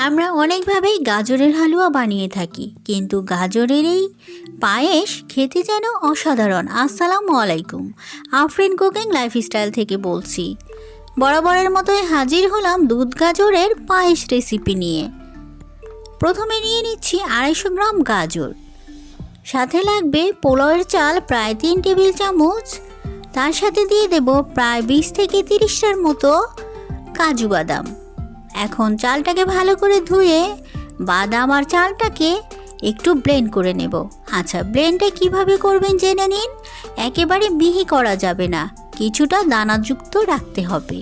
আমরা অনেকভাবেই গাজরের হালুয়া বানিয়ে থাকি, কিন্তু গাজরের এই পায়েস খেতে যেন অসাধারণ। আসসালামু আলাইকুম, আফরিন কুকিং লাইফস্টাইল থেকে বলছি। বরাবরের মতোই হাজির হলাম দুধ গাজরের পায়েস রেসিপি নিয়ে। প্রথমে নিয়ে নিচ্ছি 250 গ্রাম গাজর, সাথে লাগবে পোলাওয়ের চাল প্রায় 3 টেবিল চামচ, তার সাথে দিয়ে দেব প্রায় 20 থেকে 30টার মতো কাজু বাদাম। এখন চালটাকে ভালো করে ধুয়ে বাদাম আর চালটাকে একটু ব্লেন্ড করে নেব। আচ্ছা, ব্লেন্ডটা কিভাবে করবেন জেনে নিন। একেবারে মিহি করা যাবে না, কিছুটা দানাযুক্ত রাখতে হবে।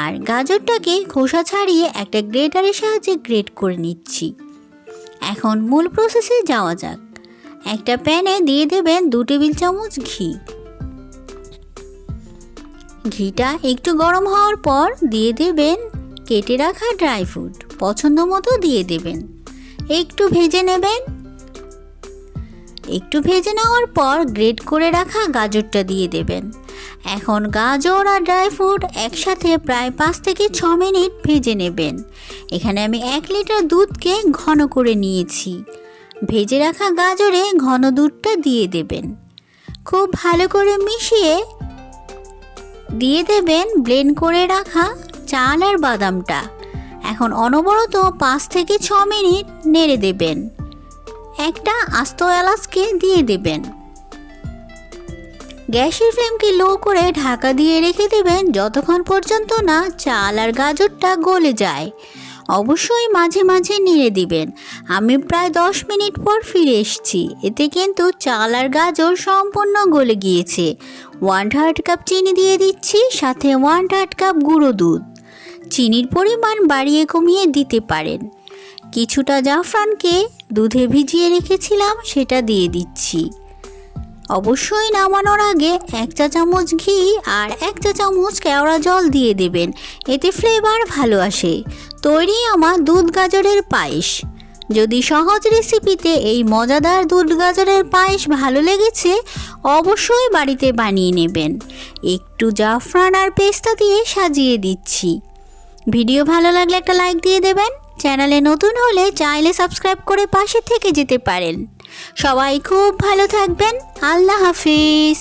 আর গাজরটাকে খোসা ছাড়িয়ে একটা গ্রেটারের সাহায্যে গ্রেট করে নিচ্ছি। এখন মূল প্রসেসে যাওয়া যাক। একটা প্যানে দিয়ে দেবেন 2 টেবিল চামচ ঘি। ঘিটা একটু গরম হওয়ার পর দিয়ে দেবেন কেটে রাখা ড্রাই ফ্রুট, পছন্দ মতো দিয়ে দেবেন। একটু ভেজে নেবেন। একটু ভেজে নেওয়ার পর গ্রেট করে রাখা গাজরটা দিয়ে দেবেন। এখন গাজর আর ড্রাই ফ্রুট একসাথে প্রায় 5 থেকে 6 মিনিট ভেজে নেবেন। এখানে আমি 1 লিটার দুধকে ঘন করে নিয়েছি। ভেজে রাখা গাজরে ঘন দুধটা দিয়ে দেবেন। খুব ভালো করে মিশিয়ে দিয়ে দেবেন ব্লেন্ড করে রাখা চাল আর বাদামটা। এখন অনবরত 5 থেকে 6 মিনিট নেড়ে দেবেন। একটা আস্ত এলাচকে দিয়ে দেবেন। গ্যাসের ফ্লেমকে লো করে ঢাকা দিয়ে রেখে দেবেন যতক্ষণ পর্যন্ত না চাল আর গাজরটা গলে যায়। অবশ্যই মাঝে মাঝে নেড়ে দিবেন। আমি প্রায় 10 মিনিট পর ফিরে এসেছি। এতে কিন্তু চাল আর গাজর সম্পূর্ণ গলে গিয়েছে। 1/2 কাপ চিনি দিয়ে দিচ্ছি, সাথে 1/2 কাপ গুঁড়ো দুধ। চিনির পরিমাণ বাড়িয়ে কমিয়ে দিতে পারেন। কিছুটা জাফরানকে দুধে ভিজিয়ে রেখেছিলাম, সেটা দিয়ে দিচ্ছি। অবশ্যই নামানোর আগে 1 চা চামচ ঘি আর 1 চা চামচ কেওড়া জল দিয়ে দেবেন, এতে ফ্লেভার ভালো আসে। তৈরি আমার দুধ গাজরের পায়েস। যদি সহজ রেসিপিতে এই মজাদার দুধ গাজরের পায়েস ভালো লেগেছে, অবশ্যই বাড়িতে বানিয়ে নেবেন। একটু জাফরান আর পেস্তা দিয়ে সাজিয়ে দিচ্ছি। ভিডিও ভালো লাগলে একটা লাইক দিয়ে দেবেন। চ্যানেলে নতুন হলে চাইলে সাবস্ক্রাইব করে পাশে থেকে যেতে পারেন। সবাই খুব ভালো থাকবেন। আল্লাহ হাফিজ।